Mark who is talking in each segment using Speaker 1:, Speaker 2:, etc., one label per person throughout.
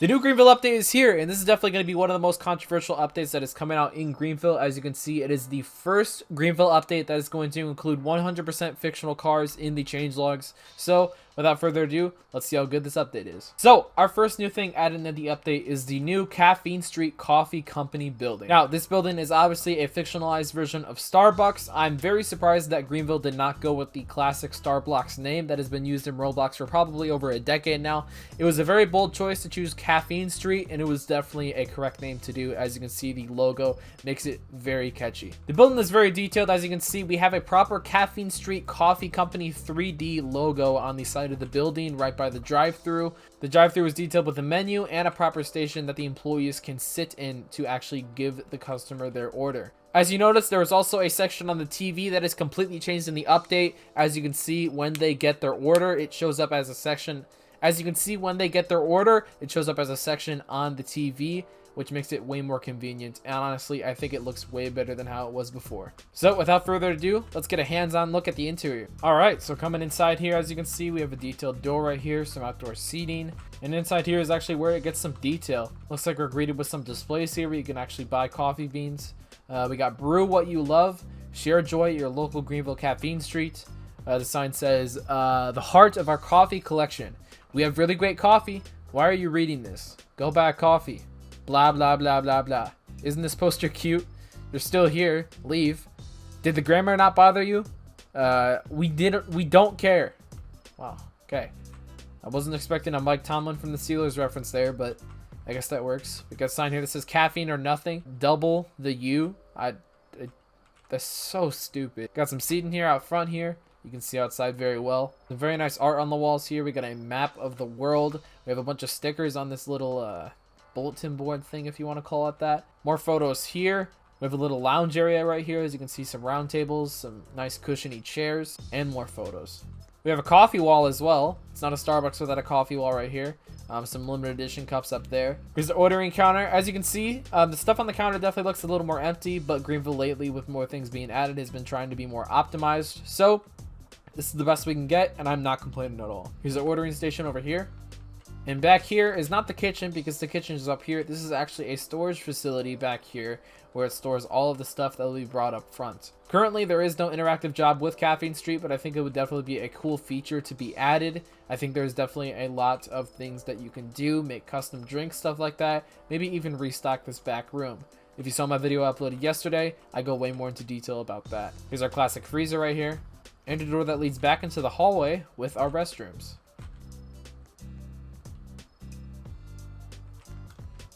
Speaker 1: The new Greenville update is here, and this is definitely going to be one of the most controversial updates that is coming out in Greenville. As you can see, it is the first Greenville update that is going to include 100% fictional cars in the changelogs. So, without further ado, let's see how good this update is. So, our first new thing added in the update is the new Caffeine Street Coffee Company building. Now, this building is obviously a fictionalized version of Starbucks. I'm very surprised that Greenville did not go with the classic Starbucks name that has been used in Roblox for probably over a decade now. It was a very bold choice to choose Caffeine Street, and it was definitely a correct name to do. As you can see, the logo makes it very catchy. The building is very detailed. As you can see, we have a proper Caffeine Street Coffee Company 3D logo on the side of the building right by the drive-thru. The drive-thru is detailed with a menu and a proper station that the employees can sit in to actually give the customer their order. As you notice, there is also a section on the TV that is completely changed in the update. As you can see, when they get their order, it shows up as a section. As you can see, when they get their order, it shows up as a section on the TV, which makes it way more convenient. And honestly, I think it looks way better than how it was before. So without further ado, let's get a hands-on look at the interior. All right, so coming inside here, as you can see, we have a detailed door right here, some outdoor seating. And inside here is actually where it gets some detail. Looks like we're greeted with some displays here where you can actually buy coffee beans. We got brew what you love, share joy at your local Greenville Caffeine Street. The sign says, the heart of our coffee collection. We have really great coffee. Why are you reading this? Go buy coffee. Blah, blah, blah, blah, blah. Isn't this poster cute? You're still here. Leave. Did the grammar not bother you? We don't care. Wow. Okay. I wasn't expecting a Mike Tomlin from the Steelers reference there, but I guess that works. We got a sign here that says caffeine or nothing. Double the U. That's so stupid. Got some seating here out front here. You can see outside very well. Some very nice art on the walls here. We got a map of the world. We have a bunch of stickers on this little bulletin board thing, if you want to call it that. More photos here. We have a little lounge area right here. As you can see, some round tables, some nice cushiony chairs, and more photos. We have a coffee wall as well. It's not a Starbucks without a coffee wall right here. Some limited edition cups up there. Here's the ordering counter. As you can see, the stuff on the counter definitely looks a little more empty, but Greenville lately, with more things being added, has been trying to be more optimized. So this is the best we can get, and I'm not complaining at all. Here's the ordering station over here. And back here is not the kitchen, because the kitchen is up here. This is actually a storage facility back here where it stores all of the stuff that will be brought up front. Currently, there is no interactive job with Caffeine Street, but I think it would definitely be a cool feature to be added. I think there's definitely a lot of things that you can do, make custom drinks, stuff like that. Maybe even restock this back room. If you saw my video uploaded yesterday, I go way more into detail about that. Here's our classic freezer right here, and a door that leads back into the hallway with our restrooms.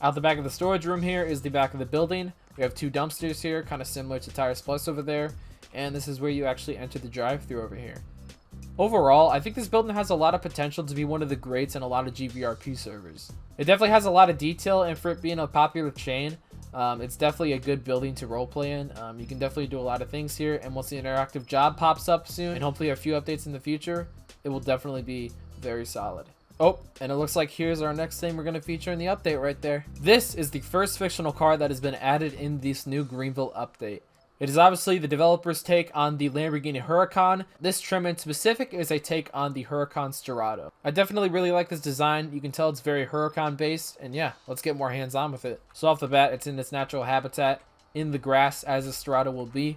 Speaker 1: Out the back of the storage room here is the back of the building. We have two dumpsters here, kind of similar to Tires Plus over there. And this is where you actually enter the drive-thru over here. Overall, I think this building has a lot of potential to be one of the greats in a lot of GVRP servers. It definitely has a lot of detail, and for it being a popular chain, it's definitely a good building to roleplay in. You can definitely do a lot of things here, and once the interactive job pops up soon, and hopefully a few updates in the future, it will definitely be very solid. Oh, and it looks like here's our next thing we're going to feature in the update right there. This is the first fictional car that has been added in this new Greenville update. It is obviously the developer's take on the Lamborghini Huracan. This trim in specific is a take on the Huracan Sterrato. I definitely really like this design. You can tell it's very Huracan based, and yeah, let's get more hands-on with it. So off the bat, it's in its natural habitat, in the grass, as a Sterrato will be.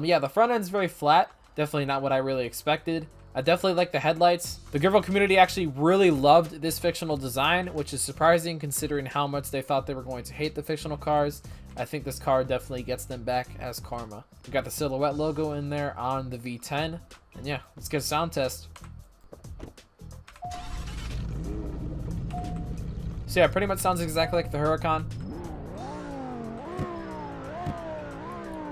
Speaker 1: Yeah, the front end is very flat. Definitely not what I really expected. I definitely like the headlights. The Greenville community actually really loved this fictional design, which is surprising considering how much they thought they were going to hate the fictional cars. I think this car definitely gets them back as karma. We got the silhouette logo in there on the V10. And yeah, let's get a sound test. So yeah, pretty much sounds exactly like the Huracan.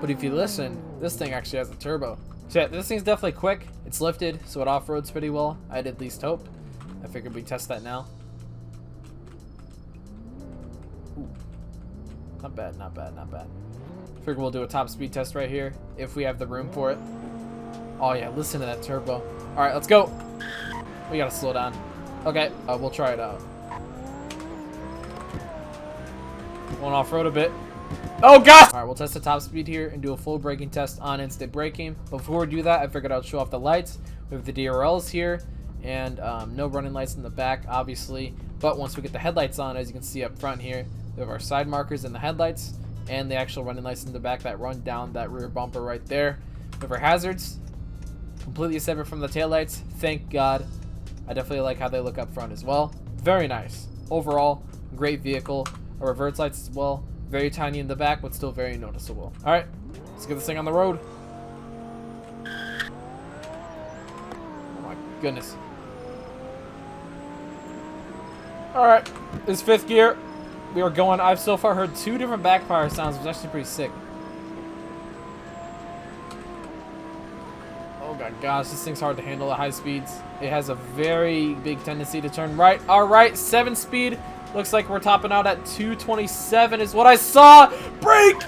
Speaker 1: But if you listen, this thing actually has a turbo. So yeah, this thing's definitely quick. It's lifted, so it off-roads pretty well. I'd at least hope. I figured we'd test that now. Ooh. Not bad, not bad, not bad. Figure we'll do a top speed test right here, if we have the room for it. Oh yeah, listen to that turbo. Alright, let's go. We gotta slow down. Okay, we'll try it out. Won't off-road a bit. Oh god! Alright, we'll test the top speed here and do a full braking test on instant braking. Before we do that, I figured I'd show off the lights. We have the DRLs here, and no running lights in the back, obviously. But once we get the headlights on, as you can see up front here, we have our side markers in the headlights and the actual running lights in the back that run down that rear bumper right there. We have our hazards, completely separate from the taillights. Thank God. I definitely like how they look up front as well. Very nice. Overall, great vehicle. Our reverse lights as well. Very tiny in the back, but still very noticeable. All right, let's get this thing on the road. Oh my goodness. All right, this 5th gear. We are going. I've so far heard 2 different backfire sounds, which is actually pretty sick. Oh my gosh, this thing's hard to handle at high speeds. It has a very big tendency to turn right. All right, 7 speed. Looks like we're topping out at 227 is what I saw. Brake!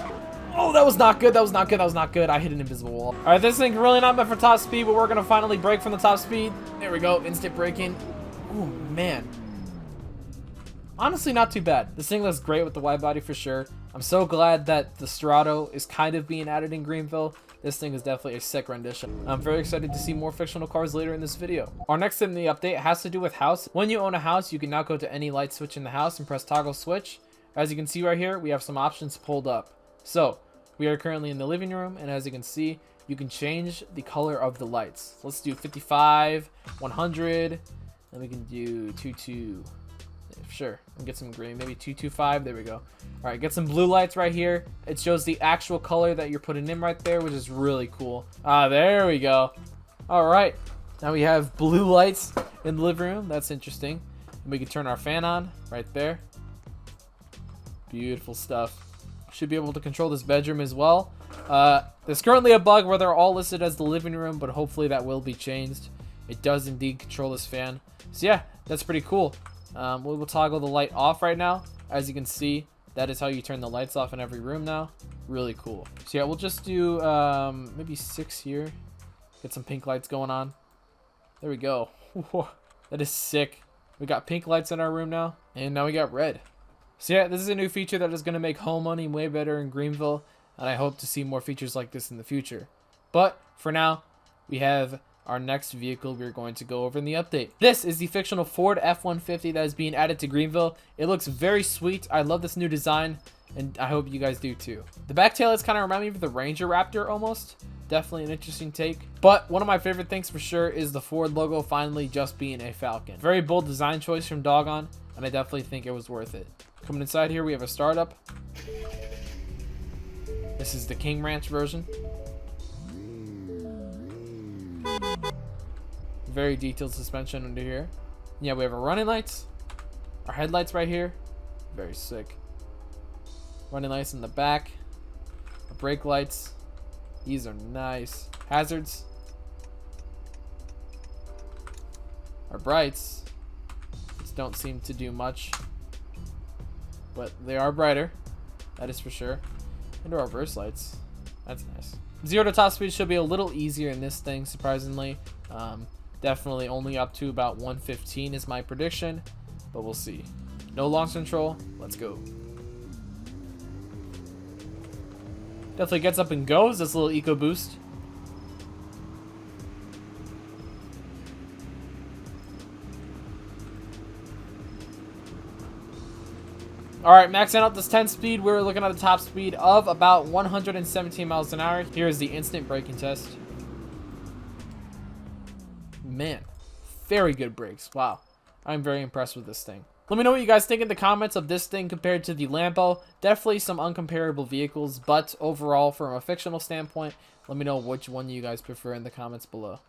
Speaker 1: Oh, that was not good. That was not good. That was not good. I hit an invisible wall. All right, this thing really not meant for top speed, but we're going to finally brake from the top speed. There we go. Instant braking. Oh, man. Honestly, not too bad. This thing looks great with the wide body for sure. I'm so glad that the Strato is kind of being added in Greenville. This thing is definitely a sick rendition. I'm very excited to see more fictional cars later in this video. Our next thing in the update has to do with house. When you own a house, you can now go to any light switch in the house and press toggle switch. As you can see right here, we have some options pulled up. So we are currently in the living room, and as you can see, you can change the color of the lights. Let's do 55, 100, and we can do 22. Sure, and get some green, maybe 225. There we go. All right, get some blue lights right here. It shows the actual color that you're putting in right there, which is really cool. There we go. All right, now we have blue lights in the living room. That's interesting. And we can turn our fan on right there. Beautiful stuff. Should be able to control this bedroom as well. There's currently a bug where they're all listed as the living room, but hopefully that will be changed. It does indeed control this fan. So yeah, that's pretty cool. We will toggle the light off right now. As you can see, that is how you turn the lights off in every room now. Really cool. So yeah, we'll just do maybe 6 here. Get some pink lights going on. There we go. That is sick. We got pink lights in our room now, and now we got red. So yeah, this is a new feature that is going to make home money way better in Greenville, and I hope to see more features like this in the future. But for now, we have our next vehicle we're going to go over in the update. This is the fictional Ford F-150 that is being added to Greenville. It looks very sweet. I love this new design, and I hope you guys do too. The back taillights kind of remind me of the Ranger Raptor almost. Definitely an interesting take. But one of my favorite things for sure is the Ford logo finally just being a Falcon. Very bold design choice from Doggone, and I definitely think it was worth it. Coming inside here, we have a startup. This is the King Ranch version. Very detailed suspension under here. Yeah, we have our running lights, our headlights right here. Very sick. Running lights in the back. Our brake lights. These are nice. Hazards. Our brights. These don't seem to do much, but they are brighter. That is for sure. And our reverse lights. That's nice. 0 to top speed should be a little easier in this thing, surprisingly. Definitely only up to about 115 is my prediction, but we'll see. No launch control. Let's go. Definitely gets up and goes. This little eco boost. All right, maxing out this 10 speed. We're looking at a top speed of about 117 miles an hour. Here is the instant braking test. Man, very good brakes. Wow, I'm very impressed with this thing. Let me know what you guys think in the comments of this thing compared to the Lambo. Definitely some uncomparable vehicles, but overall, from a fictional standpoint, let me know which one you guys prefer in the comments below.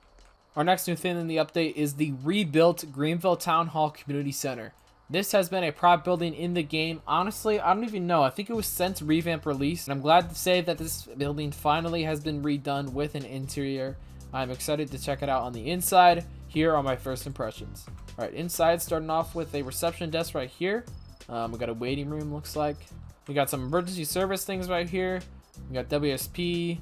Speaker 1: Our next new thing in the update is the rebuilt Greenville Town Hall Community Center. This has been a prop building in the game. Honestly, I don't even know. I think it was since revamp release, and I'm glad to say that this building finally has been redone with an interior. I'm excited to check it out on the inside. Here are my first impressions. All right, inside, starting off with a reception desk right here. We got a waiting room, looks like. We got some emergency service things right here. We got WSP,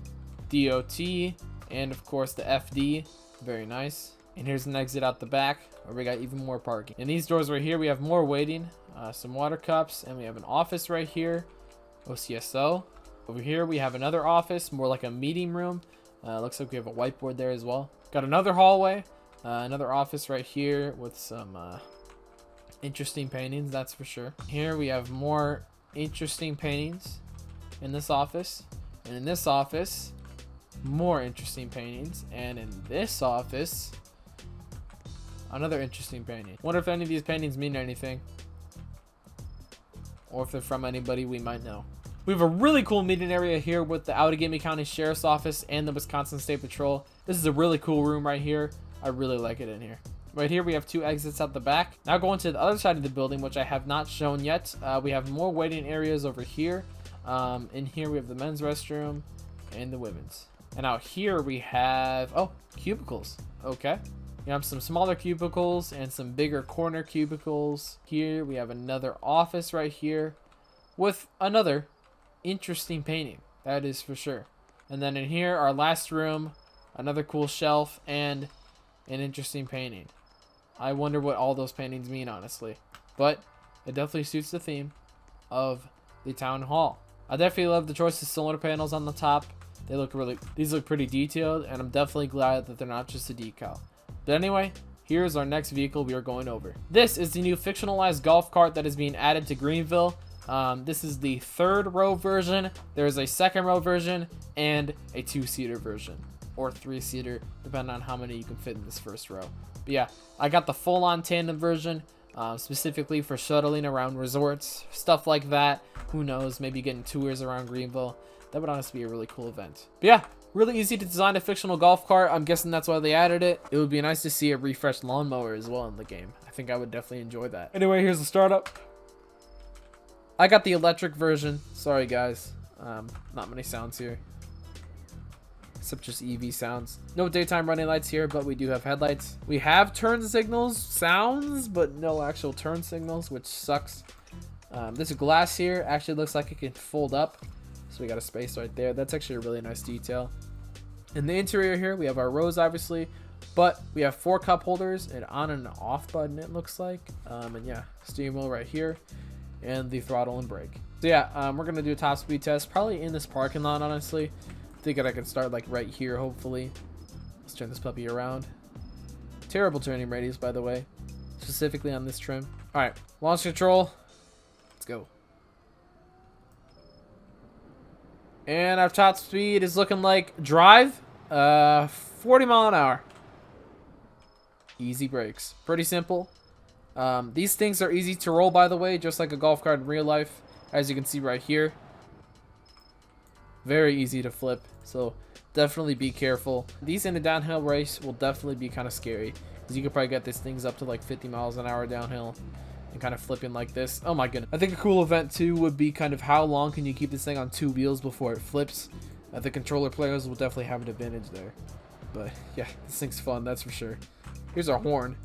Speaker 1: DOT, and of course the FD. Very nice. And here's an exit out the back, where we got even more parking. In these doors right here, we have more waiting, some water cups, and we have an office right here, OCSO. Over here, we have another office, more like a meeting room. Looks like we have a whiteboard there as well. Got another hallway, another office right here with some Interesting paintings, that's for sure. Here we have more interesting paintings in this office. And in this office, more interesting paintings. And in this office, another interesting painting. Wonder if any of these paintings mean anything, or if they're from anybody we might know. We have a really cool meeting area here with the Outagamie County Sheriff's Office and the Wisconsin State Patrol. This is a really cool room right here. I really like it in here. Right here we have 2 exits out the back. Now going to the other side of the building, which I have not shown yet. We have more waiting areas over here. In here we have the men's restroom and the women's. And out here we have, oh, cubicles. Okay. We have some smaller cubicles and some bigger corner cubicles. Here we have another office right here with another interesting painting, that is for sure. And then in here, our last room, another cool shelf and an interesting painting. I wonder what all those paintings mean, honestly, but it definitely suits the theme of the town hall. I definitely love the choice of solar panels on the top. These look pretty detailed, and I'm definitely glad that they're not just a decal. But anyway, here's our next vehicle we are going over. This is the new fictionalized golf cart that is being added to Greenville. This is the 3rd row version. There's a 2nd row version and a 2-seater version, or 3-seater, depending on how many you can fit in this 1st row. But yeah, I got the full-on tandem version, specifically for shuttling around resorts, stuff like that. Who knows, maybe getting tours around Greenville. That would honestly be a really cool event. But yeah, really easy to design a fictional golf cart. I'm guessing that's why they added it. It would be nice to see a refreshed lawnmower as well in the game. I think I would definitely enjoy that. Anyway, here's the startup. I got the electric version. Sorry guys, not many sounds here, except just EV sounds. No daytime running lights here, but we do have headlights. We have turn signals sounds, but no actual turn signals, which sucks. This glass here actually looks like it can fold up, so we got a space right there. That's actually a really nice detail. In the interior here, we have our rows obviously, but we have 4 cup holders, an on and off button it looks like, and yeah, steering wheel right here, and the throttle and brake. So yeah, we're gonna do a top speed test probably in this parking lot. Honestly, thinking I can start like right here. Hopefully, let's turn this puppy around. Terrible turning radius, by the way, specifically on this trim. All right, launch control, let's go. And our top speed is looking like drive, 40 mile an hour. Easy brakes, pretty simple. These things are easy to roll, by the way, just like a golf cart in real life, as you can see right here. Very easy to flip, so definitely be careful. These in a downhill race will definitely be kind of scary, because you could probably get these things up to like 50 miles an hour downhill and kind of flipping like this. Oh my goodness. I think a cool event too would be kind of how long can you keep this thing on 2 wheels before it flips. The controller players will definitely have an advantage there. But yeah, this thing's fun, that's for sure. Here's our horn.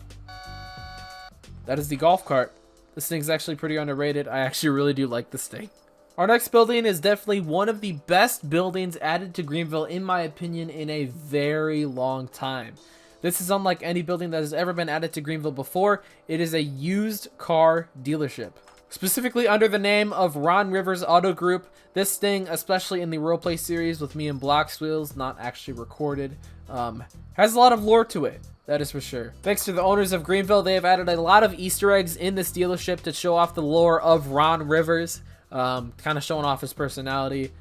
Speaker 1: That is the golf cart. This thing's actually pretty underrated. I actually really do like this thing. Our next building is definitely one of the best buildings added to Greenville, in my opinion, in a very long time. This is unlike any building that has ever been added to Greenville before. It is a used car dealership. Specifically under the name of Ron Rivers Auto Group. This thing, especially in the roleplay series with me and Blox Wheels, not actually recorded, has a lot of lore to it. That is for sure. Thanks to the owners of Greenville, they have added a lot of Easter eggs in this dealership to show off the lore of Ron Rivers, kind of showing off his personality.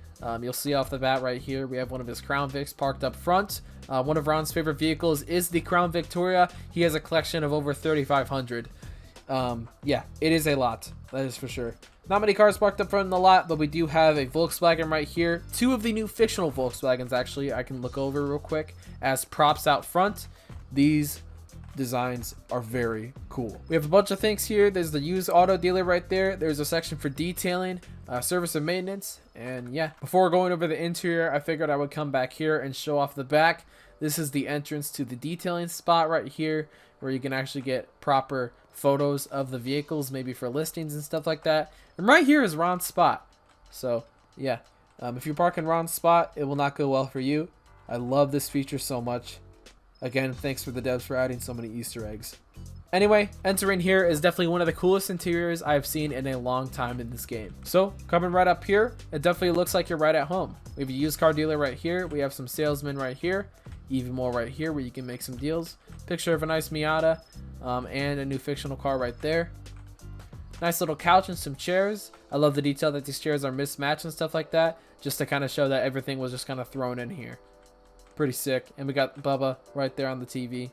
Speaker 1: You'll see off the bat right here, we have one of his Crown Vics parked up front. One of Ron's favorite vehicles is the Crown Victoria. He has a collection of over 3,500. Yeah, it is a lot. That is for sure. Not many cars parked up front in the lot, but we do have a Volkswagen right here. 2 of the new fictional Volkswagens, actually, I can look over real quick as props out front. These designs are very cool. We have a bunch of things here. There's the used auto dealer right there. There's a section for detailing, service and maintenance. And yeah, before going over the interior, I figured I would come back here and show off the back. This is the entrance to the detailing spot right here, where you can actually get proper photos of the vehicles, maybe for listings and stuff like that. And right here is Ron's spot. So yeah, if you park in Ron's spot, it will not go well for you. I love this feature so much. Again, thanks for the devs for adding so many Easter eggs. Anyway, entering here is definitely one of the coolest interiors I've seen in a long time in this game. So, coming right up here, it definitely looks like you're right at home. We have a used car dealer right here. We have some salesmen right here. Even more right here where you can make some deals. Picture of a nice Miata and a new fictional car right there. Nice little couch and some chairs. I love the detail that these chairs are mismatched and stuff like that, just to kind of show that everything was just kind of thrown in here. Pretty sick. And we got Bubba right there on the TV.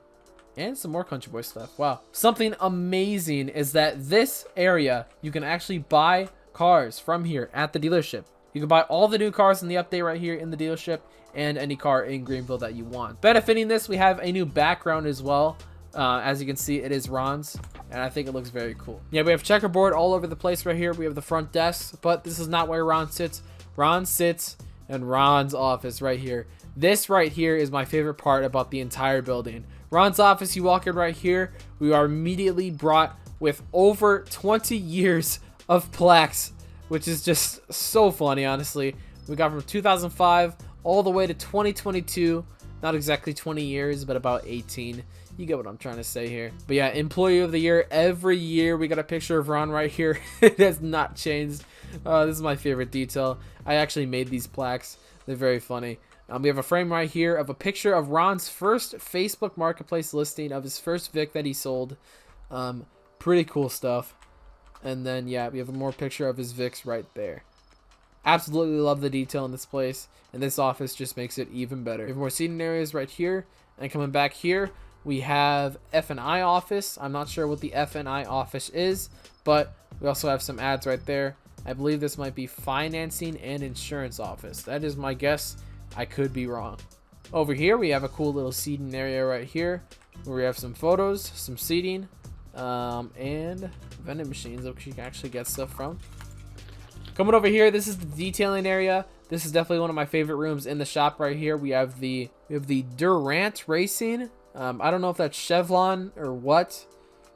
Speaker 1: And some more Country Boy stuff. Wow. Something amazing is that this area, you can actually buy cars from here at the dealership. You can buy all the new cars in the update right here in the dealership, and any car in Greenville that you want. Benefiting this, we have a new background as well. As you can see, it is Ron's, and I think it looks very cool. Yeah, we have checkerboard all over the place right here. We have the front desk, but this is not where Ron sits. Ron sits in Ron's office right here. This right here is my favorite part about the entire building. Ron's office, you walk in right here, we are immediately brought with over 20 years of plaques, which is just so funny, honestly. We got from 2005 all the way to 2022. Not exactly 20 years, but about 18. You get what I'm trying to say here. But yeah, Employee of the Year. Every year we got a picture of Ron right here. It has not changed. This is my favorite detail. I actually made these plaques. They're very funny. We have a frame right here of a picture of Ron's first Facebook Marketplace listing of his first Vic that he sold. Pretty cool stuff. And then, yeah, we have a more picture of his Vics right there. Absolutely love the detail in this place. And this office just makes it even better. We have more seating areas right here. And coming back here, we have F&I office. I'm not sure what the F&I office is, but we also have some ads right there. I believe this might be financing and insurance office. That is my guess. I could be wrong. Over here, we have a cool little seating area right here, where we have some photos, some seating, and vending machines that you can actually get stuff from. Coming over here, this is the detailing area. This is definitely one of my favorite rooms in the shop right here. We have the Durant Racing. I don't know if that's Chevron or what.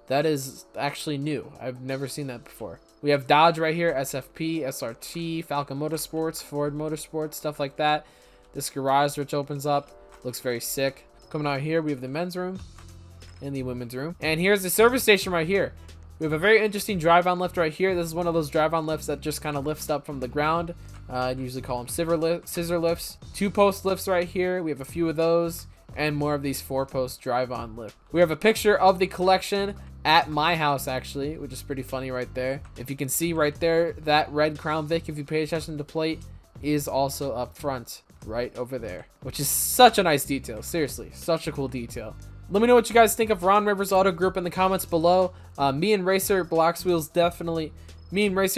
Speaker 1: That is actually new. I've never seen that before. We have Dodge right here, SFP, SRT, Falcon Motorsports, Ford Motorsports, stuff like that. This garage which opens up looks very sick. Coming out here, we have the men's room and the women's room. And here's the service station right here. We have a very interesting drive-on lift right here. This is one of those drive-on lifts that just kind of lifts up from the ground. I usually call them scissor lifts. 2-post lifts right here. We have a few of those and more of these 4-post drive-on lifts. We have a picture of the collection at my house, actually, which is pretty funny right there. If you can see right there, that red Crown Vic, if you pay attention to plate, is also up front right over there, which is such a nice detail. Seriously, such a cool detail. Let me know what you guys think of Ron Rivers Auto Group in the comments below. Me and Racer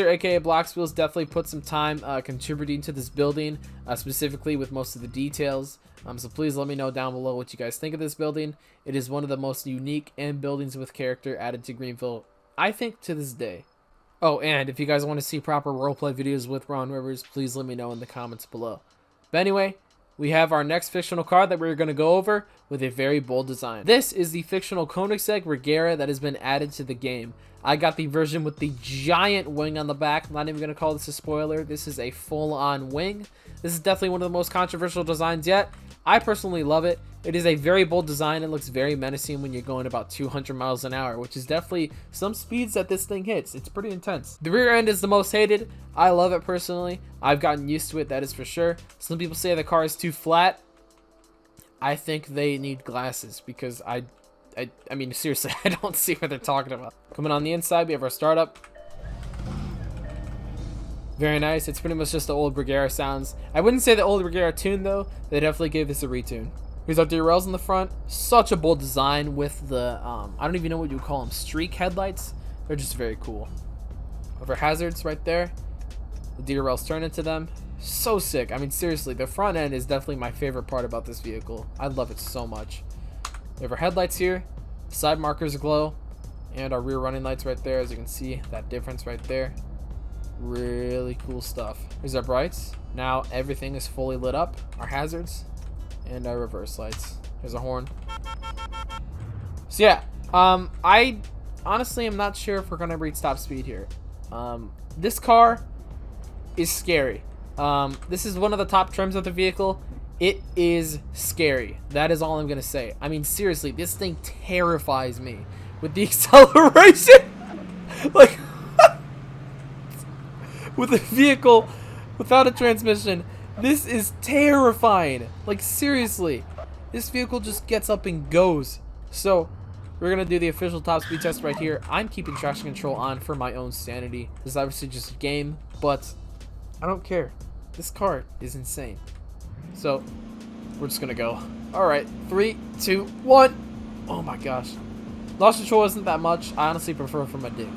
Speaker 1: aka Blocks Wheels definitely put some time contributing to this building, specifically with most of the details. So please let me know down below what you guys think of this building. It is one of the most unique and buildings with character added to Greenville, I think, to this day. Oh, and if you guys want to see proper roleplay videos with Ron Rivers, please let me know in the comments below. But anyway, we have our next fictional car that we're going to go over with a very bold design. This is the fictional Koenigsegg Regera that has been added to the game. I got the version with the giant wing on the back. I'm not even going to call this a spoiler. This is a full-on wing. This is definitely one of the most controversial designs yet. I personally love it. It is a very bold design. It looks very menacing when you're going about 200 miles an hour, which is definitely some speeds that this thing hits. It's pretty intense. The rear end is the most hated. I love it personally. I've gotten used to it, that is for sure. Some people say the car is too flat. I think they need glasses because I mean, seriously, I don't see what they're talking about. Coming on the inside, we have our startup. Very nice. It's pretty much just the old Regera sounds. I wouldn't say the old Regera tune, though. They definitely gave this a retune. Here's our derails in the front. Such a bold design with the, I don't even know what you would call them, streak headlights. They're just very cool. Over hazards right there. The derails turn into them. So sick. I mean, seriously, the front end is definitely my favorite part about this vehicle. I love it so much. We have our headlights here. Side markers glow. And our rear running lights right there. As you can see, that difference right there. Really cool stuff. Here's our brights. Now everything is fully lit up. Our hazards and our reverse lights. Here's a horn. So yeah, I honestly am not sure if we're gonna reach top speed here. This car is scary. This is one of the top trims of the vehicle. It is scary. That is all I'm gonna say. I mean, seriously, this thing terrifies me with the acceleration. Like, with a vehicle without a transmission, this is terrifying. Like, seriously, this vehicle just gets up and goes. So we're going to do the official top speed test right here. I'm keeping traction control on for my own sanity. This is obviously just a game, but I don't care. This car is insane. So, we're just going to go. Alright, 3, 2, 1. Oh my gosh. Lost control isn't that much. I honestly prefer it from my dick.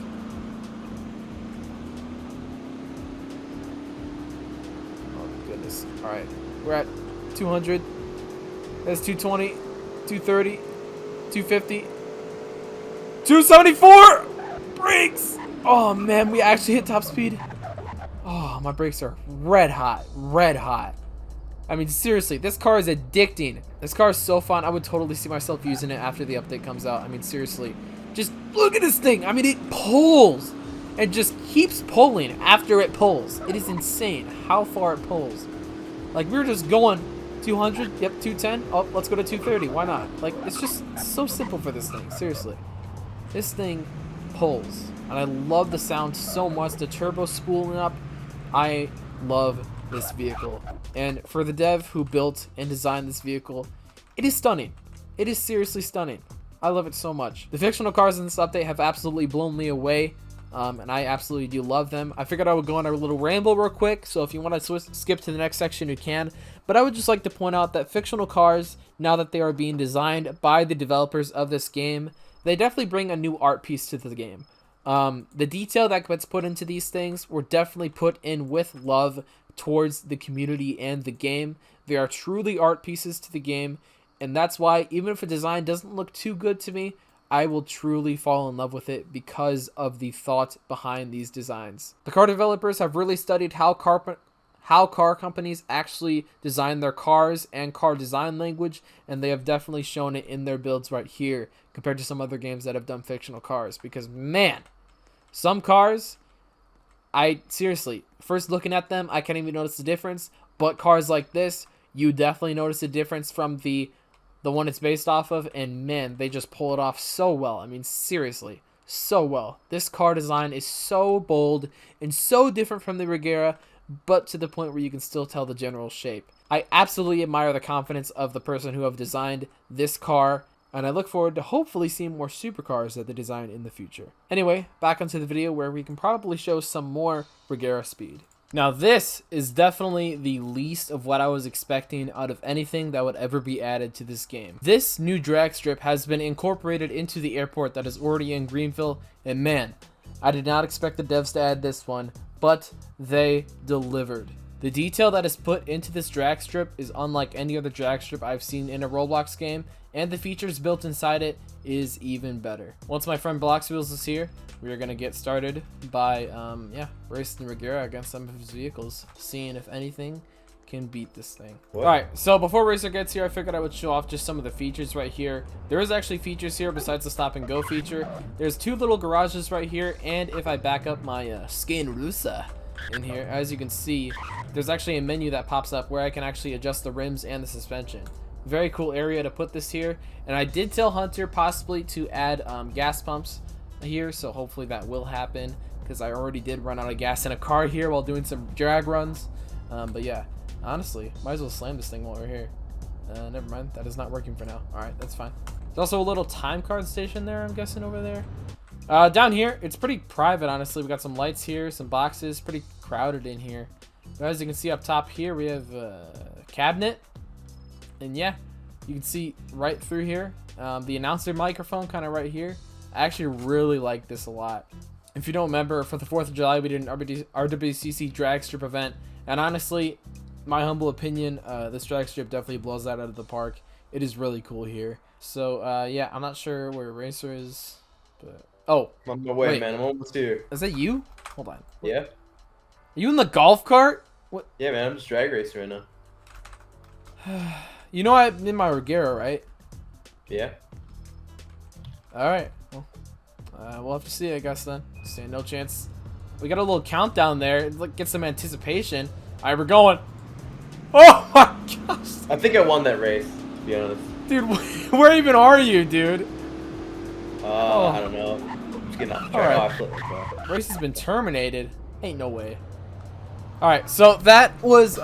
Speaker 1: Oh goodness. Alright, we're at 200. That's 220, 230, 250, 274! Brakes! Oh man, we actually hit top speed. Oh, my brakes are red hot. Red hot. I mean, seriously, this car is addicting. This car is so fun. I would totally see myself using it after the update comes out. I mean, seriously. Just look at this thing. I mean, it pulls. It just keeps pulling after it pulls. It is insane how far it pulls. Like, we were just going 200, yep, 210. Oh, let's go to 230. Why not? Like, it's just so simple for this thing. Seriously. This thing pulls. And I love the sound so much. The turbo spooling up. I love this vehicle. And for the dev who built and designed this vehicle, it is stunning. It is seriously stunning. I love it so much. The fictional cars in this update have absolutely blown me away. And I absolutely do love them. I figured I would go on a little ramble real quick, so if you want to skip to the next section, you can. But I would just like to point out that fictional cars, now that they are being designed by the developers of this game, they definitely bring a new art piece to the game. The detail that gets put into these things were definitely put in with love towards the community and the game. They are truly art pieces to the game, and that's why, even if a design doesn't look too good to me, I will truly fall in love with it because of the thought behind these designs. The car developers have really studied how car companies actually design their cars and car design language, and they have definitely shown it in their builds right here compared to some other games that have done fictional cars. Because, man, some cars, seriously, first looking at them, I can't even notice the difference, but cars like this, you definitely notice the difference from the one it's based off of, and man, they just pull it off so well. I mean, seriously, so well. This car design is so bold and so different from the Regera, but to the point where you can still tell the general shape. I absolutely admire the confidence of the person who have designed this car, and I look forward to hopefully seeing more supercars that they design in the future. Anyway, back onto the video where we can probably show some more Regera speed. Now this is definitely the least of what I was expecting out of anything that would ever be added to this game. This new drag strip has been incorporated into the airport that is already in Greenville, and man, I did not expect the devs to add this one, but they delivered. The detail that is put into this drag strip is unlike any other drag strip I've seen in a Roblox game, and the features built inside it is even better. Once my friend Bloxwheels is here, we are going to get started by, racing Regera against some of his vehicles, seeing if anything can beat this thing. Alright, so before Racer gets here, I figured I would show off just some of the features right here. There is actually features here besides the stop and go feature. There's two little garages right here, and if I back up my skin Rusa in here, as you can see, there's actually a menu that pops up where I can actually adjust the rims and the suspension. Very cool area to put this here, and I did tell Hunter possibly to add gas pumps here, so hopefully that will happen, because I already did run out of gas in a car here while doing some drag runs. But yeah, honestly, might as well slam this thing while we're here. Never mind, that is not working for now. Alright, that's fine. There's also a little time card station there, I'm guessing, over there. Down here, it's pretty private, honestly. We got some lights here, some boxes, pretty crowded in here. But as you can see up top here, we have a cabinet. And yeah, you can see right through here, the announcer microphone kind of right here. I actually really like this a lot. If you don't remember, for the 4th of July, we did an RWCC drag strip event. And honestly, my humble opinion, this drag strip definitely blows that out of the park. It is really cool here. So, yeah, I'm not sure where Racer is. But oh,
Speaker 2: on my way, man. I'm almost here.
Speaker 1: Is that you? Hold on.
Speaker 2: Yeah.
Speaker 1: Are you in the golf cart? What?
Speaker 2: Yeah, man. I'm just drag racing right
Speaker 1: now. You know I'm in my Regera, right?
Speaker 2: Yeah.
Speaker 1: Alright. Well, we'll have to see, I guess, then. Stand no chance. We got a little countdown there. Get some anticipation. Alright, we're going. Oh my gosh.
Speaker 2: I think I won that race, to be honest.
Speaker 1: Dude, where even are you, dude?
Speaker 2: I don't know. I'm just getting off track.
Speaker 1: Right. Race has been terminated. Ain't no way. Alright, so that was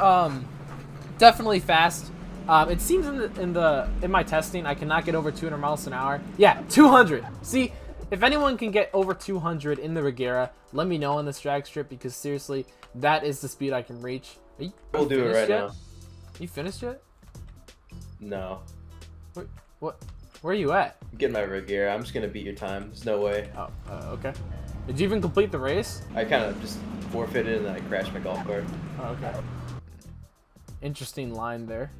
Speaker 1: definitely fast. It seems in my testing I cannot get over 200 miles an hour. Yeah, 200. See, if anyone can get over 200 in the Regera, let me know on this drag strip, because seriously, that is the speed I can reach.
Speaker 2: We'll do it right now.
Speaker 1: You finished yet?
Speaker 2: No.
Speaker 1: What? Where are you at?
Speaker 2: Get my Regera. I'm just gonna beat your time. There's no way.
Speaker 1: Oh, okay. Did you even complete the race?
Speaker 2: I kind of just forfeited and then I crashed my golf cart.
Speaker 1: Oh, okay. Interesting line there.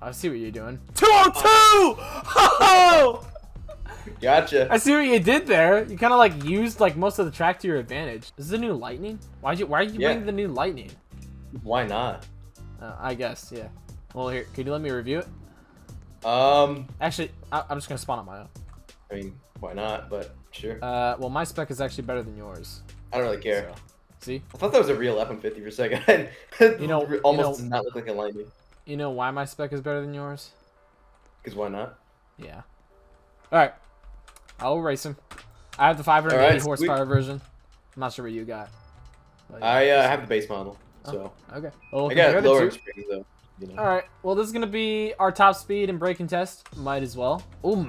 Speaker 1: I see what you're doing. 202! Oh!
Speaker 2: Gotcha.
Speaker 1: I see what you did there. You kind of like used like most of the track to your advantage. This is the new Lightning. Why are you bring the new Lightning?
Speaker 2: Why not?
Speaker 1: I guess, yeah. Well, here, could you let me review it? Actually, I'm just gonna spawn on my own.
Speaker 2: I mean, why not? But sure.
Speaker 1: Well, my spec is actually better than yours.
Speaker 2: I don't really care.
Speaker 1: So, see?
Speaker 2: I thought that was a real F-150 for a second. Almost does not look like a Lightning.
Speaker 1: You know why my spec is better than yours?
Speaker 2: Because why not?
Speaker 1: Yeah. All right. I will race him. I have the 580 horsepower version. I'm not sure what you got.
Speaker 2: But, yeah, I have the base model. So.
Speaker 1: Oh, okay. Well,
Speaker 2: I got lower springs though. You know.
Speaker 1: All right. Well, this is gonna be our top speed and braking test. Might as well. Oh,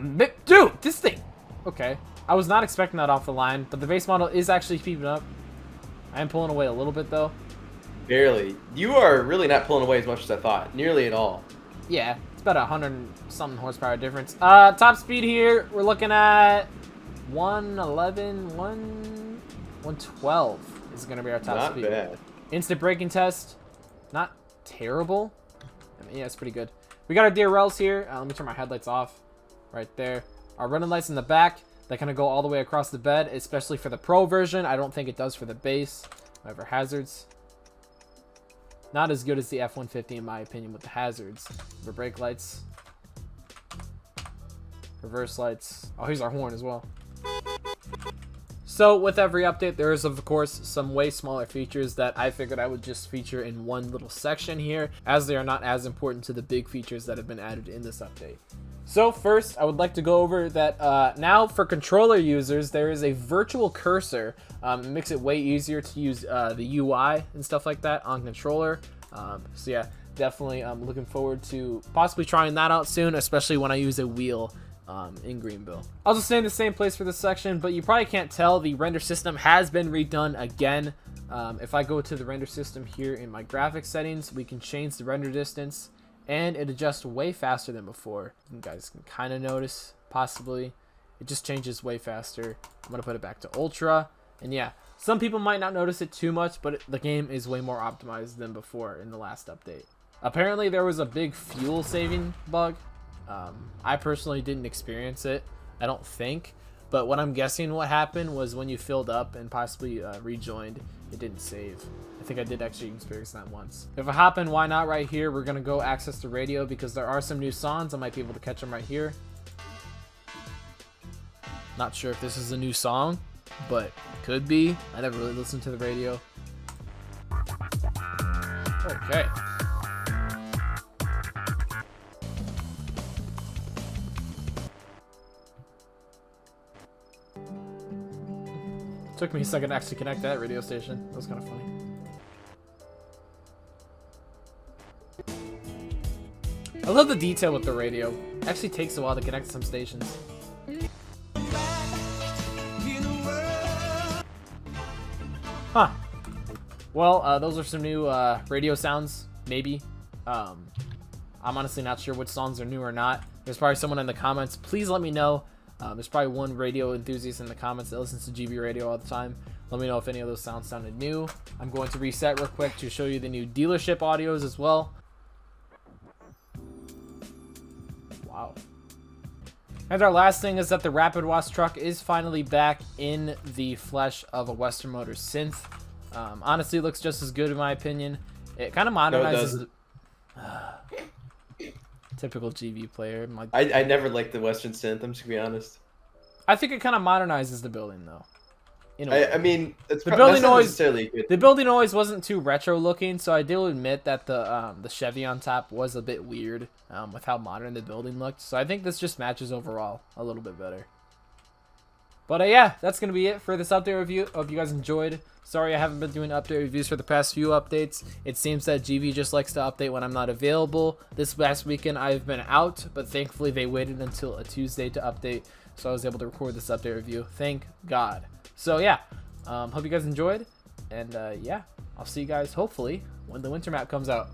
Speaker 1: dude, this thing. Okay. I was not expecting that off the line, but the base model is actually keeping up. I am pulling away a little bit though.
Speaker 2: Barely. You are really not pulling away as much as I thought. Nearly at all.
Speaker 1: Yeah, it's about 100-something horsepower difference. Top speed here, we're looking at 111, 112 is gonna be our top speed.
Speaker 2: Not bad.
Speaker 1: Instant braking test, not terrible. I mean, yeah, it's pretty good. We got our DRLs here. Let me turn my headlights off. Right there. Our running lights in the back. They kind of go all the way across the bed, especially for the Pro version. I don't think it does for the base. However, hazards. Not as good as the F-150 in my opinion with the hazards. For brake lights. Reverse lights. Oh, here's our horn as well. So with every update, there is of course some way smaller features that I figured I would just feature in one little section here, as they are not as important to the big features that have been added in this update. So first, I would like to go over that now for controller users, there is a virtual cursor. It makes it way easier to use the UI and stuff like that on controller. So yeah, definitely I'm looking forward to possibly trying that out soon, especially when I use a wheel in Greenville. I'll just stay in the same place for this section, but you probably can't tell the render system has been redone again. If I go to the render system here in my graphics settings, we can change the render distance. And it adjusts way faster than before. You guys can kind of notice, possibly. It just changes way faster. I'm going to put it back to Ultra. And yeah, some people might not notice it too much, but the game is way more optimized than before in the last update. Apparently, there was a big fuel saving bug. I personally didn't experience it, I don't think. But what I'm guessing what happened was when you filled up and possibly rejoined, it didn't save. I think I did actually experience that once. If I hop in, why not right here? We're gonna go access the radio because there are some new songs. I might be able to catch them right here. Not sure if this is a new song, but could be. I never really listened to the radio. Okay. Took me a second to actually connect that radio station. That was kind of funny. I love the detail with the radio. It actually takes a while to connect some stations. Huh. Well, those are some new radio sounds, maybe. I'm honestly not sure which songs are new or not. There's probably someone in the comments. Please let me know. There's probably one radio enthusiast in the comments that listens to GB radio all the time. Let me know if any of those sounds sounded new. I'm going to reset real quick to show you the new dealership audios as well. Wow. And our last thing is that the Rapid Wash truck is finally back in the flesh of a Western Motors synth. Honestly, it looks just as good in my opinion. It kind of modernizes. Typical GV player.
Speaker 2: I never liked the Western synth, I'm just gonna be honest.
Speaker 1: I think it kind of modernizes the building though.
Speaker 2: I mean, it's
Speaker 1: the building noise.
Speaker 2: Necessarily good.
Speaker 1: The building noise wasn't too retro looking, so I do admit that the Chevy on top was a bit weird with how modern the building looked. So I think this just matches overall a little bit better. But yeah, that's going to be it for this update review. Hope you guys enjoyed. Sorry I haven't been doing update reviews for the past few updates. It seems that GV just likes to update when I'm not available. This last weekend I've been out, but thankfully they waited until a Tuesday to update, so I was able to record this update review. Thank God. So yeah, hope you guys enjoyed, and yeah, I'll see you guys hopefully when the winter map comes out.